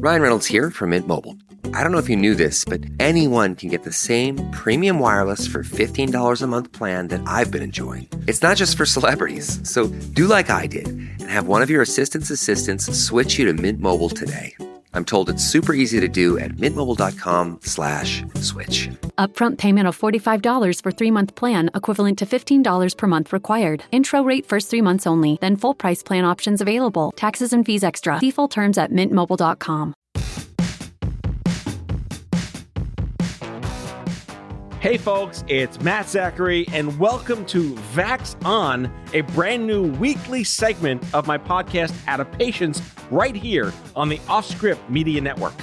Ryan Reynolds here from Mint Mobile. I don't know if you knew this, but anyone can get the same premium wireless for $15 a month plan that I've been enjoying. It's not just for celebrities. So do like I did and have one of your assistants switch you to Mint Mobile today. I'm told it's super easy to do at mintmobile.com/switch. Upfront payment of $45 for 3-month plan, equivalent to $15 per month required. Intro rate first 3 months only, then full price plan options available. Taxes and fees extra. See full terms at mintmobile.com. Hey folks, it's Matt Zachary, and welcome to VAX On, a brand new weekly segment of my podcast Adaptations right here on the Offscript Media Network.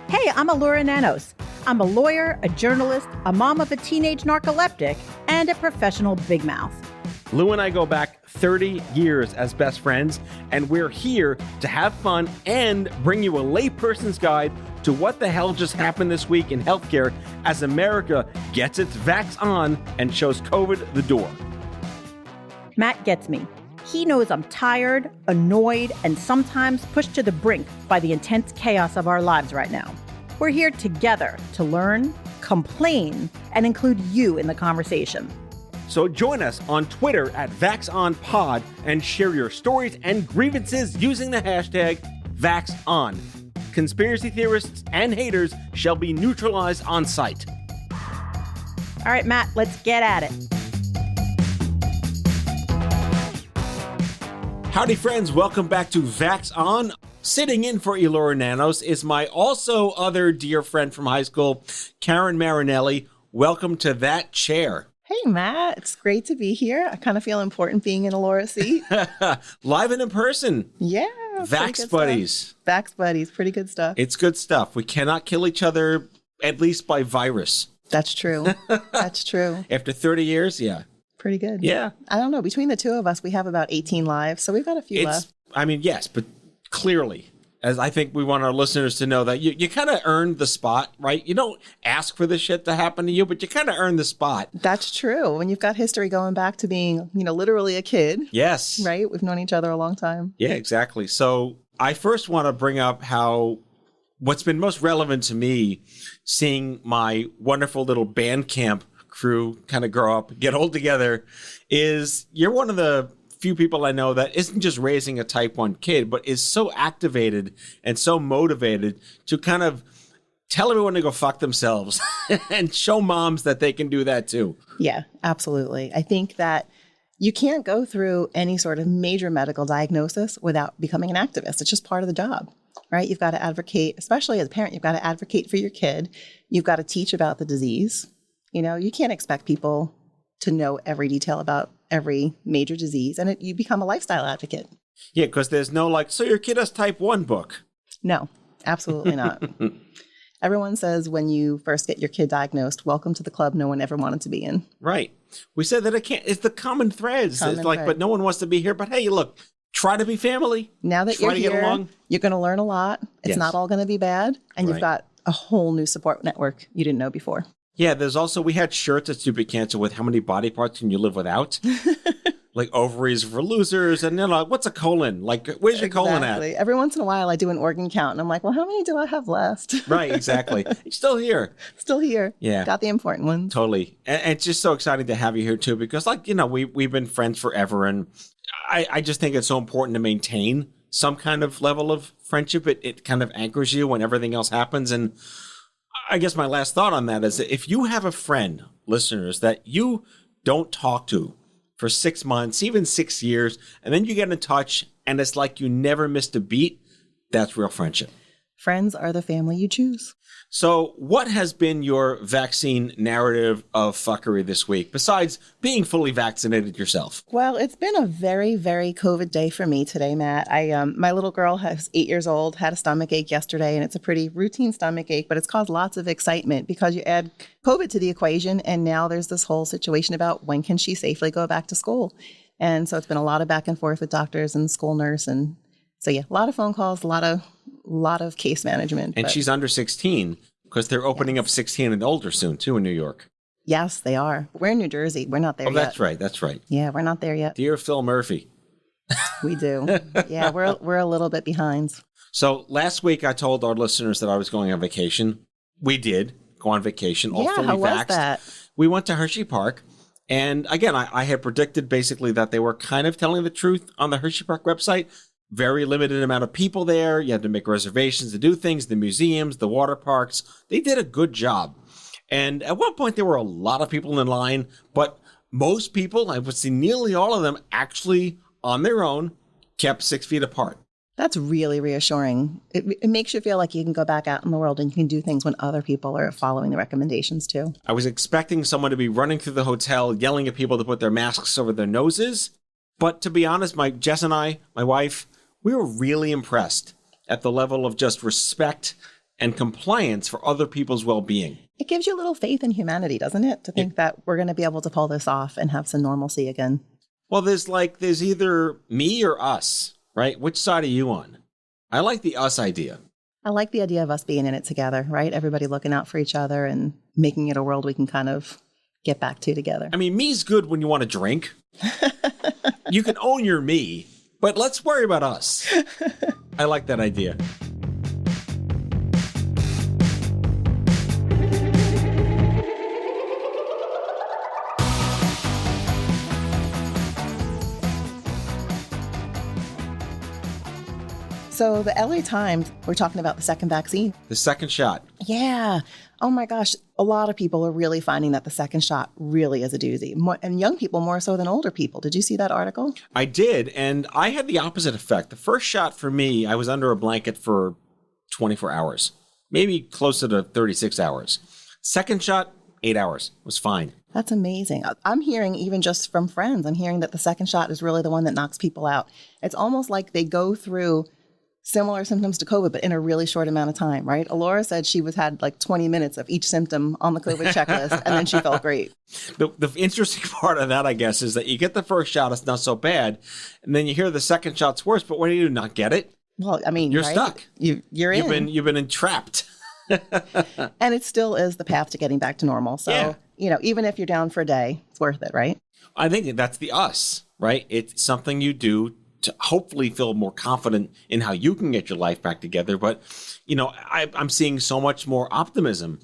Hey, I'm Allura Nanos. I'm a lawyer, a journalist, a mom of a teenage narcoleptic, and a professional big mouth. Lou and I go back 30 years as best friends, and we're here to have fun and bring you a layperson's guide to what the hell just happened this week in healthcare as America gets its vax on and shows COVID the door. Matt gets me. He knows I'm tired, annoyed, and sometimes pushed to the brink by the intense chaos of our lives right now. We're here together to learn, complain, and include you in the conversation. So join us on Twitter at VaxOnPod and share your stories and grievances using the hashtag VaxOn. Conspiracy theorists and haters shall be neutralized on sight. All right, Matt, let's get at it. Howdy, friends. Welcome back to Vax On. Sitting in for Allura Nanos is my also other dear friend from high school, Karen Marinelli. Welcome to that chair. Hey, Matt. It's great to be here. I kind of feel important being in Allura's seat. Live and in person. Yeah. Vax buddies. Vax buddies. Pretty good stuff. It's good stuff. We cannot kill each other, at least by virus. That's true. That's true. After 30 years, yeah. Pretty good. Yeah. I don't know. Between the two of us, we have about 18 lives, so we've got a few left. I mean, yes, but clearly, as I think we want our listeners to know that you kind of earned the spot, right? You don't ask for this shit to happen to you, but you kind of earned the spot. That's true. When you've got history going back to being, literally a kid. Yes. Right? We've known each other a long time. Yeah, exactly. So I first want to bring up what's been most relevant to me, seeing my wonderful little band camp crew kind of grow up, get all together, is you're one of the few people I know that isn't just raising a type 1 kid, but is so activated and so motivated to kind of tell everyone to go fuck themselves and show moms that they can do that too. Yeah, absolutely. I think that you can't go through any sort of major medical diagnosis without becoming an activist. It's just part of the job, right? You've got to advocate, especially as a parent, you've got to advocate for your kid. You've got to teach about the disease. You can't expect people to know every detail about every major disease, and you become a lifestyle advocate. Yeah, because there's no so your kid has type 1 book. No, absolutely not. Everyone says when you first get your kid diagnosed, welcome to the club no one ever wanted to be in. Right. We said that it's the common threads. But no one wants to be here. But hey, look, try to be family. Now that you're here, you're going to learn a lot. It's not all going to be bad. And you've got a whole new support network you didn't know before. Yeah, there's also, we had shirts at Stupid Cancer with how many body parts can you live without? Like ovaries for losers. And then what's a colon? Where's your colon at? Every once in a while I do an organ count and I'm like, well, how many do I have left? Right, exactly. You're still here. Still here. Yeah. Got the important ones. Totally. And it's just so exciting to have you here too, because we've been friends forever. And I just think it's so important to maintain some kind of level of friendship. It kind of anchors you when everything else happens. And I guess my last thought on that is that if you have a friend, listeners, that you don't talk to for 6 months, even 6 years, and then you get in touch and it's like you never missed a beat, that's real friendship. Friends are the family you choose. So what has been your vaccine narrative of fuckery this week, besides being fully vaccinated yourself? Well, it's been a very, very COVID day for me today, Matt. My little girl is 8 years old, had a stomach ache yesterday, and it's a pretty routine stomach ache, but it's caused lots of excitement because you add COVID to the equation, and now there's this whole situation about when can she safely go back to school. And so it's been a lot of back and forth with doctors and school nurse. And so, yeah, a lot of phone calls, a lot of case management. And she's under 16 because they're opening up 16 and older soon, too, in New York. Yes, they are. We're in New Jersey. We're not there yet. Oh, that's right. Yeah, we're not there yet. Dear Phil Murphy. We do. Yeah, we're a little bit behind. So last week I told our listeners that I was going on vacation. We did go on vacation, all fully how was vaxxed. that? We went to Hershey Park. And again, I had predicted basically that they were kind of telling the truth on the Hershey Park website. Very limited amount of people there. You had to make reservations to do things. The museums, the water parks, they did a good job. And at one point, there were a lot of people in line, but most people, I would say nearly all of them, actually on their own, kept 6 feet apart. That's really reassuring. It makes you feel like you can go back out in the world and you can do things when other people are following the recommendations too. I was expecting someone to be running through the hotel, yelling at people to put their masks over their noses. But to be honest, Jess and I, my wife, we were really impressed at the level of just respect and compliance for other people's well-being. It gives you a little faith in humanity, doesn't it? To think that we're going to be able to pull this off and have some normalcy again. Well, there's either me or us, right? Which side are you on? I like the us idea. I like the idea of us being in it together, right? Everybody looking out for each other and making it a world we can kind of get back to together. I mean, me's good when you want to drink. You can own your me, but let's worry about us. I like that idea. So the LA Times, we're talking about the second vaccine. The second shot. Yeah. Oh my gosh. A lot of people are really finding that the second shot really is a doozy. And young people more so than older people. Did you see that article? I did. And I had the opposite effect. The first shot for me, I was under a blanket for 24 hours, maybe closer to 36 hours. Second shot, 8 hours. Was fine. That's amazing. I'm hearing, even just from friends, I'm hearing that the second shot is really the one that knocks people out. It's almost like they go through similar symptoms to COVID, but in a really short amount of time, right? Alora said she had like 20 minutes of each symptom on the COVID checklist, and then she felt great. The interesting part of that, I guess, is that you get the first shot, it's not so bad, and then you hear the second shot's worse, but what do you do, not get it? Well, I mean, you're right? stuck. You're in. You've been entrapped. And it still is the path to getting back to normal. So, even if you're down for a day, it's worth it, right? I think that's the us, right? It's something you do to hopefully feel more confident in how you can get your life back together. But, I'm seeing so much more optimism,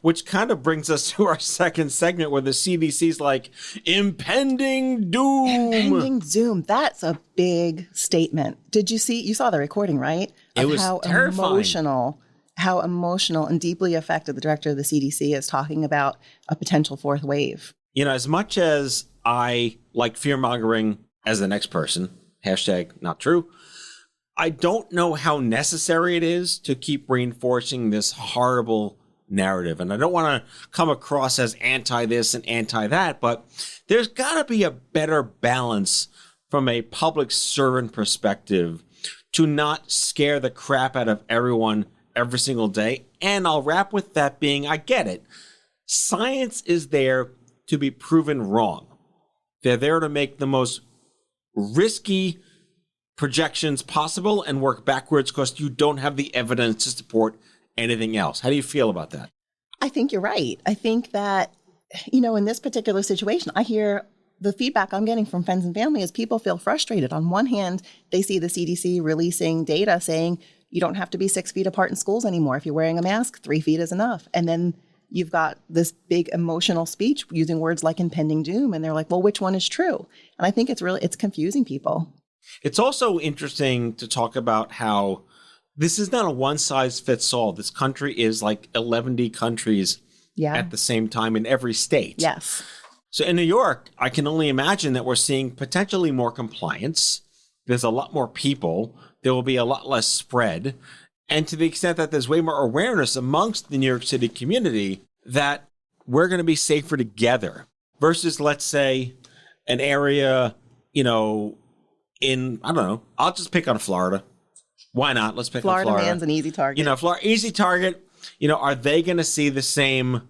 which kind of brings us to our second segment where the CDC's like, impending doom. Impending doom. That's a big statement. You saw the recording, right? It was terrifying. How emotional and deeply affected the director of the CDC is talking about a potential fourth wave. As much as I like fear-mongering as the next person, #not true, I don't know how necessary it is to keep reinforcing this horrible narrative. And I don't want to come across as anti this and anti that, but there's got to be a better balance from a public servant perspective to not scare the crap out of everyone every single day. And I'll wrap with that being, I get it. Science is there to be proven wrong. They're there to make the most risky projections possible and work backwards because you don't have the evidence to support anything else. How do you feel about that? I think you're right. I think that, in this particular situation, I hear the feedback I'm getting from friends and family is people feel frustrated. On one hand, they see the CDC releasing data saying you don't have to be 6 feet apart in schools anymore. If you're wearing a mask, 3 feet is enough. And then you've got this big emotional speech using words like impending doom. And they're like, well, which one is true? And I think it's confusing people. It's also interesting to talk about how this is not a one size fits all. This country is like 11 countries at the same time in every state. Yes. So in New York, I can only imagine that we're seeing potentially more compliance. There's a lot more people. There will be a lot less spread. And to the extent that there's way more awareness amongst the New York City community that we're going to be safer together versus, let's say, an area, in, I don't know, I'll just pick on Florida. Why not? Let's pick on Florida. Florida man's an easy target. Florida, easy target. Are they going to see the same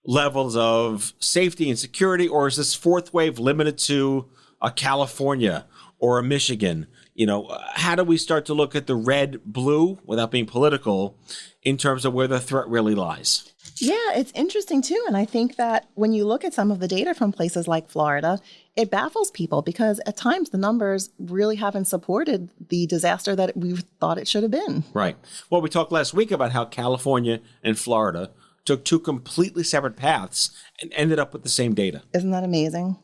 levels of safety and security, or is this fourth wave limited to a California or a Michigan? How do we start to look at the red, blue, without being political, in terms of where the threat really lies? Yeah, it's interesting too. And I think that when you look at some of the data from places like Florida, it baffles people because at times the numbers really haven't supported the disaster that we thought it should have been. Right. Well, we talked last week about how California and Florida took two completely separate paths and ended up with the same data. Isn't that amazing?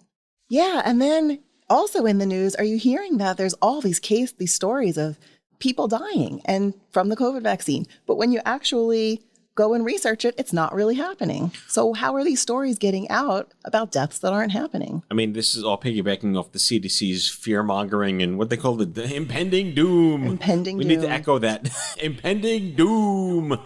Yeah. And then also in the news, are you hearing that there's all these stories of people dying and from the COVID vaccine? But when you actually go and research it, it's not really happening. So how are these stories getting out about deaths that aren't happening? I mean, this is all piggybacking off the CDC's fear-mongering and what they call the impending doom. Impending doom. We need to echo that. Impending doom.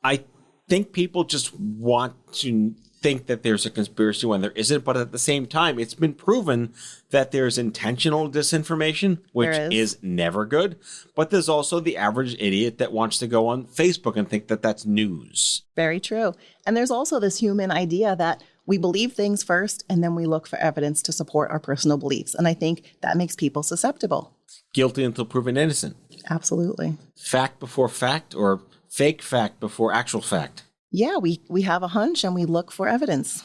I think people just want to think that there's a conspiracy when there isn't, but at the same time, it's been proven that there's intentional disinformation, which is never good. But there's also the average idiot that wants to go on Facebook and think that that's news. Very true. And there's also this human idea that we believe things first and then we look for evidence to support our personal beliefs. And I think that makes people susceptible. Guilty until proven innocent. Absolutely. Fact before fact, or fake fact before actual fact. Yeah, we have a hunch and we look for evidence.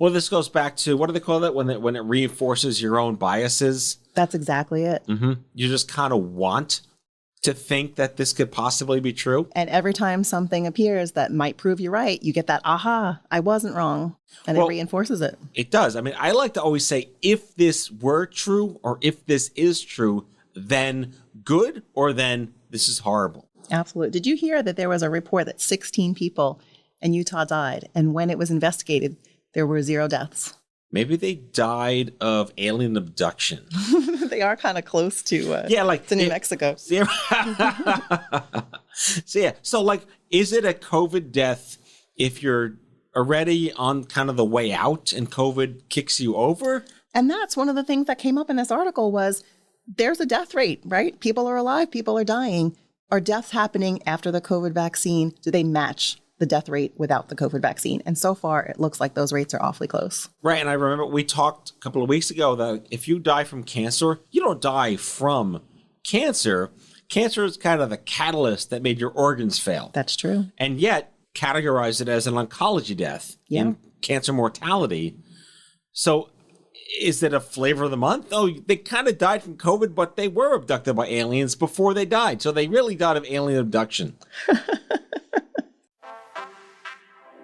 Well, this goes back to, what do they call that? When it reinforces your own biases? That's exactly it. Mm-hmm. You just kind of want to think that this could possibly be true. And every time something appears that might prove you right, you get that, aha, I wasn't wrong. And it reinforces it. It does. I mean, I like to always say, if this were true or if this is true, then good, or then this is horrible. Absolutely. Did you hear that there was a report that 16 people in Utah died, and when it was investigated, there were 0 deaths? Maybe they died of alien abduction. They are kind of close to New Mexico. So, is it a COVID death if you're already on kind of the way out and COVID kicks you over? And that's one of the things that came up in this article was there's a death rate, right? People are alive, people are dying. Are deaths happening after the COVID vaccine? Do they match the death rate without the COVID vaccine? And so far, it looks like those rates are awfully close. Right. And I remember we talked a couple of weeks ago that if you die from cancer, you don't die from cancer. Cancer is kind of the catalyst that made your organs fail. That's true. And yet, categorize it as an oncology death in cancer mortality. So is it a flavor of the month? Oh, they kind of died from COVID, but they were abducted by aliens before they died. So they really died of alien abduction.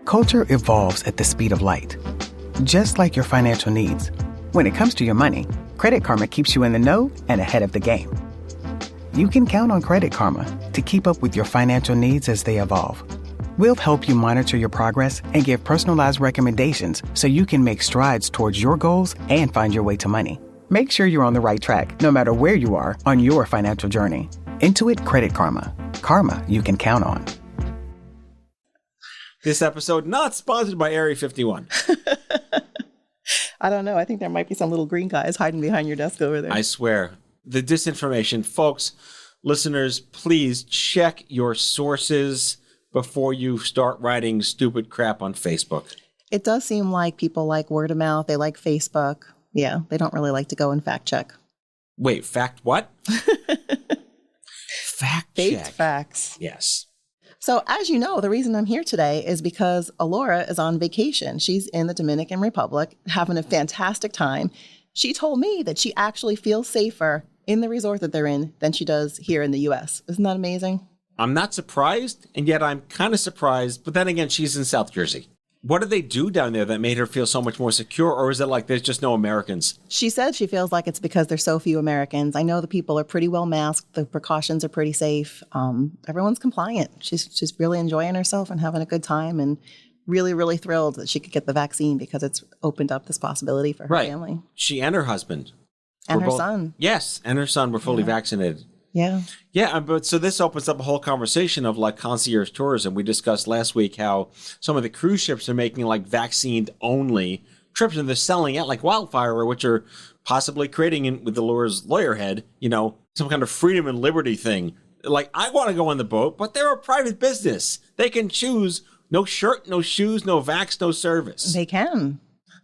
Culture evolves at the speed of light, just like your financial needs. When it comes to your money, Credit Karma keeps you in the know and ahead of the game. You can count on Credit Karma to keep up with your financial needs as they evolve. We'll help you monitor your progress and give personalized recommendations so you can make strides towards your goals and find your way to money. Make sure you're on the right track, no matter where you are on your financial journey. Intuit Credit Karma. Karma you can count on. This episode not sponsored by Area 51. I don't know. I think there might be some little green guys hiding behind your desk over there. I swear. The disinformation. Folks, listeners, please check your sources before you start writing stupid crap on Facebook. It does seem like people like word of mouth. They like Facebook. Yeah, they don't really like to go and fact check. Wait, fact what? Fact Faked check. facts. Yes. So as you know, the reason I'm here today is because Alora is on vacation. She's in the Dominican Republic having a fantastic time. She told me that she actually feels safer in the resort that they're in than she does here in the U.S. Isn't that amazing? I'm not surprised, and yet I'm kind of surprised. But then again, she's in South Jersey. What did they do down there that made her feel so much more secure? Or is it like there's just no Americans? She said she feels like it's because there's so few Americans. I know the people are pretty well masked. The precautions are pretty safe. Everyone's compliant. She's really enjoying herself and having a good time and really, really thrilled that she could get the vaccine because it's opened up this possibility for her family. She and her husband. And her son. Yes, and her son were fully vaccinated. Yeah. Yeah, but so this opens up a whole conversation of like concierge tourism. We discussed last week how some of the cruise ships are making like vaccine only trips and they're selling out like wildfire, which are possibly creating with Alora's lawyer head, some kind of freedom and liberty thing. Like, I want to go on the boat, but they're a private business. They can choose no shirt, no shoes, no vax, no service. They can.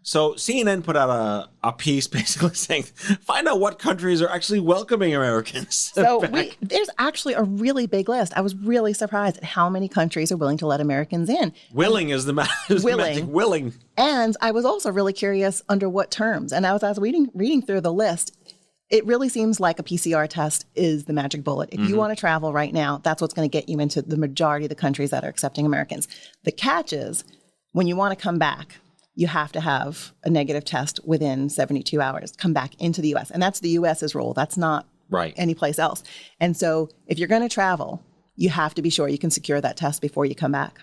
So CNN put out a piece basically saying, find out what countries are actually welcoming Americans. So there's actually a really big list. I was really surprised at how many countries are willing to let Americans in. Willing is the magic. Willing. And I was also really curious under what terms. And as I was reading through the list, it really seems like a PCR test is the magic bullet. If you want to travel right now, that's what's going to get you into the majority of the countries that are accepting Americans. The catch is when you want to come back, you have to have a negative test within 72 hours, come back into the U.S. And that's the U.S.'s rule. That's not any place else. And so if you're going to travel, you have to be sure you can secure that test before you come back.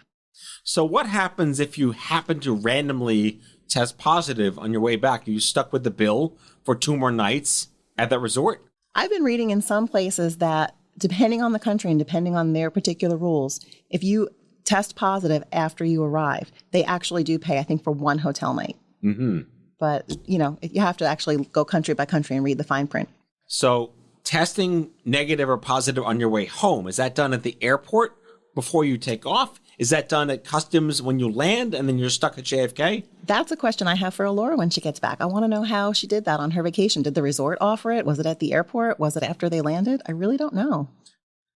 So what happens if you happen to randomly test positive on your way back? Are you stuck with the bill for 2 more nights at that resort? I've been reading in some places that depending on the country and depending on their particular rules, if you test positive after you arrive, they actually do pay, I think, for 1 hotel night. Mm-hmm. But, you have to actually go country by country and read the fine print. So testing negative or positive on your way home, is that done at the airport before you take off? Is that done at customs when you land and then you're stuck at JFK? That's a question I have for Alora when she gets back. I want to know how she did that on her vacation. Did the resort offer it? Was it at the airport? Was it after they landed? I really don't know.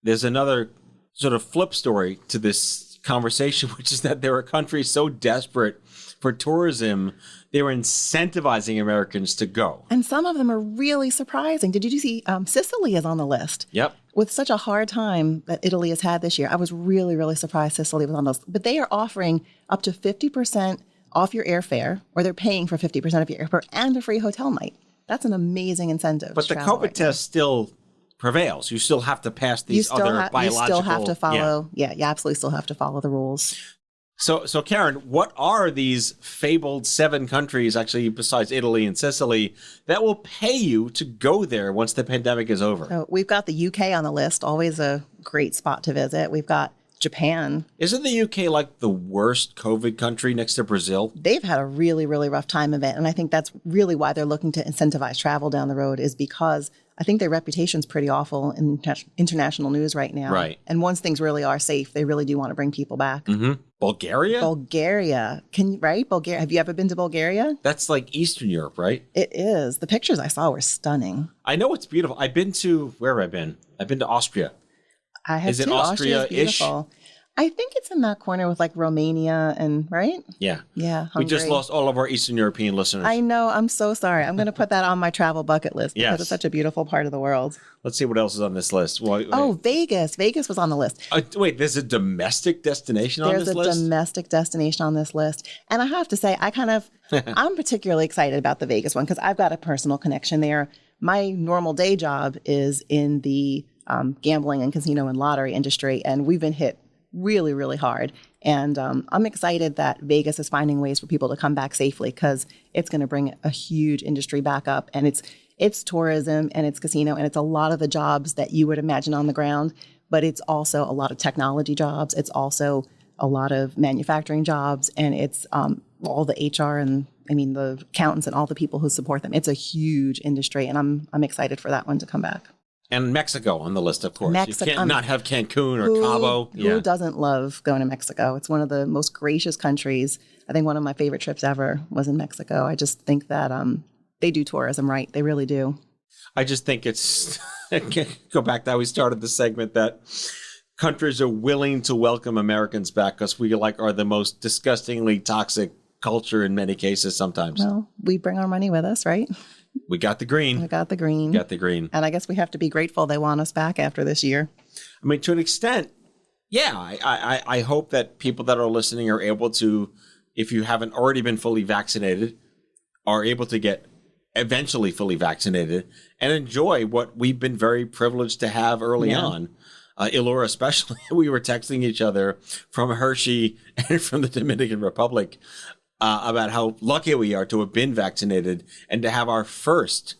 There's another sort of flip story to this conversation, which is that there are countries so desperate for tourism, they were incentivizing Americans to go. And some of them are really surprising. Did you see Sicily is on the list? Yep. With such a hard time that Italy has had this year, I was really, really surprised Sicily was on the list. But they are offering up to 50% off your airfare, or they're paying for 50% of your airfare and a free hotel night. That's an amazing incentive. But the COVID test still prevails. You still have to pass these other biological... You still have to follow... Yeah, you absolutely still have to follow the rules. So Karen, what are these fabled 7 countries, actually, besides Italy and Sicily, that will pay you to go there once the pandemic is over? So we've got the UK on the list, always a great spot to visit. We've got Japan. Isn't the UK like the worst COVID country next to Brazil? They've had a really, really rough time of it. And I think that's really why they're looking to incentivize travel down the road, is because I think their reputation's pretty awful in international news right now. Right. And once things really are safe, they really do want to bring people back. Mm-hmm. Bulgaria? Bulgaria. Bulgaria. Have you ever been to Bulgaria? That's like Eastern Europe, right? It is. The pictures I saw were stunning. I know it's beautiful. I've been to, where have I been? I've been to Austria. I have Is it too. Austria-ish? Beautiful. I think it's in that corner with like Romania and, right? Yeah. Yeah. We just lost all of our Eastern European listeners. I know. I'm so sorry. I'm going to put that on my travel bucket list because it's such a beautiful part of the world. Let's see what else is on this list. Wait. Oh, Vegas. Vegas was on the list. Wait, there's a domestic destination on this list? There's a domestic destination on this list. And I have to say, I'm particularly excited about the Vegas one because I've got a personal connection there. My normal day job is in the gambling and casino and lottery industry, and we've been hit really, really hard. And I'm excited that Vegas is finding ways for people to come back safely because it's going to bring a huge industry back up. And it's tourism and it's casino and it's a lot of the jobs that you would imagine on the ground, but it's also a lot of technology jobs. It's also a lot of manufacturing jobs, and it's all the HR and the accountants and all the people who support them. It's a huge industry, and I'm excited for that one to come back. And Mexico on the list, of course. You can't not have Cancun or Cabo. Who doesn't love going to Mexico? It's one of the most gracious countries. I think one of my favorite trips ever was in Mexico. I just think that they do tourism right. They really do. I just think it's, go back to how we started the segment, that countries are willing to welcome Americans back because we are the most disgustingly toxic culture in many cases sometimes. Well, we bring our money with us, right? We got the green. And I guess we have to be grateful they want us back after this year. I mean, to an extent, yeah. I hope that people that are listening are able to, if you haven't already been fully vaccinated, are able to get eventually fully vaccinated and enjoy what we've been very privileged to have early on. Ilora especially, we were texting each other from Hershey and from the Dominican Republic about how lucky we are to have been vaccinated and to have our first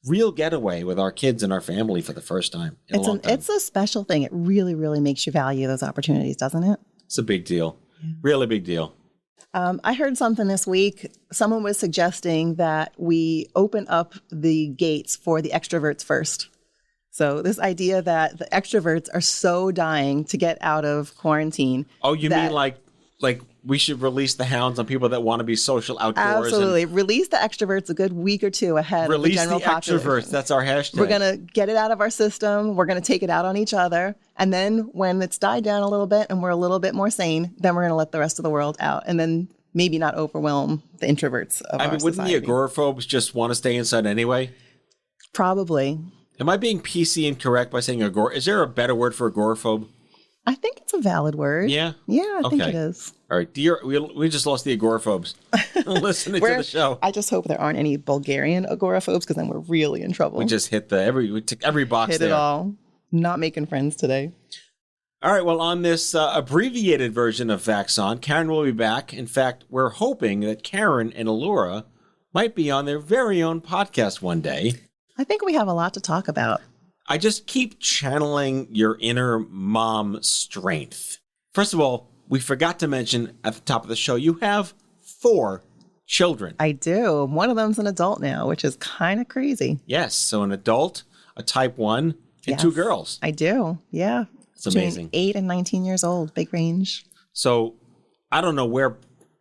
real getaway with our kids and our family for the first time in a long time. It's a special thing. It really, really makes you value those opportunities, doesn't it? It's a big deal. Yeah. Really big deal. I heard something this week. Someone was suggesting that we open up the gates for the extroverts first. So this idea that the extroverts are so dying to get out of quarantine. Oh, you mean like we should release the hounds on people that want to be social outdoors. Absolutely. Release the extroverts a good week or two ahead of the general population. Release the extroverts. That's our hashtag. We're going to get it out of our system. We're going to take it out on each other. And then when it's died down a little bit and we're a little bit more sane, then we're going to let the rest of the world out. And then maybe not overwhelm the introverts of our wouldn't society. the agoraphobes just want to stay inside anyway? Probably. Am I being PC incorrect by saying agora? Is there a better word for agoraphobe? I think it's a valid word. Yeah? Yeah, I think it is. All right. We just lost the agoraphobes listening to the show. I just hope there aren't any Bulgarian agoraphobes because then we're really in trouble. We just hit we took every box hit there. Hit it all. Not making friends today. All right. Well, on this abbreviated version of VAX On, Karen will be back. In fact, we're hoping that Karen and Allura might be on their very own podcast one day. I think we have a lot to talk about. I just keep channeling your inner mom strength. First of all, we forgot to mention at the top of the show, you have 4 children. I do. One of them's an adult now, which is kind of crazy. Yes. So an adult, a type 1, and 2 girls. I do. Yeah. It's amazing. 8 and 19 years old. Big range. So I don't know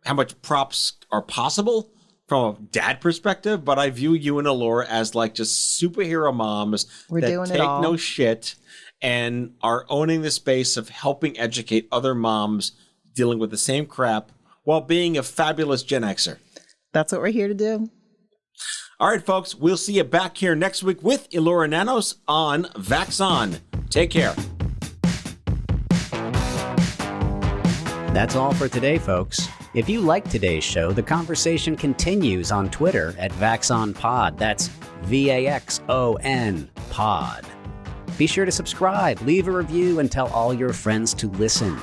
how much props are possible from a dad perspective, but I view you and Allura as like just superhero moms that take no shit and are owning the space of helping educate other moms dealing with the same crap while being a fabulous Gen Xer. That's what we're here to do. All right, folks, we'll see you back here next week with Allura Nanos on VAX On. Take care. That's all for today, folks. If you like today's show, the conversation continues on Twitter at VaxOnPod. That's VAXON Pod. Be sure to subscribe, leave a review, and tell all your friends to listen.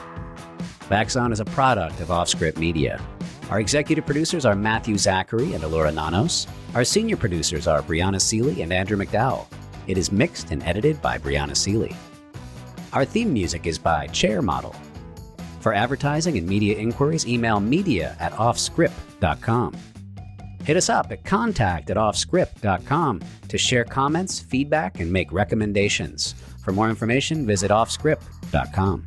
VaxOn is a product of Offscript Media. Our executive producers are Matthew Zachary and Allura Nanos. Our senior producers are Brianna Seeley and Andrew McDowell. It is mixed and edited by Brianna Seeley. Our theme music is by Chair Model. For advertising and media inquiries, email media@offscript.com. Hit us up at contact@offscript.com to share comments, feedback, and make recommendations. For more information, visit offscript.com.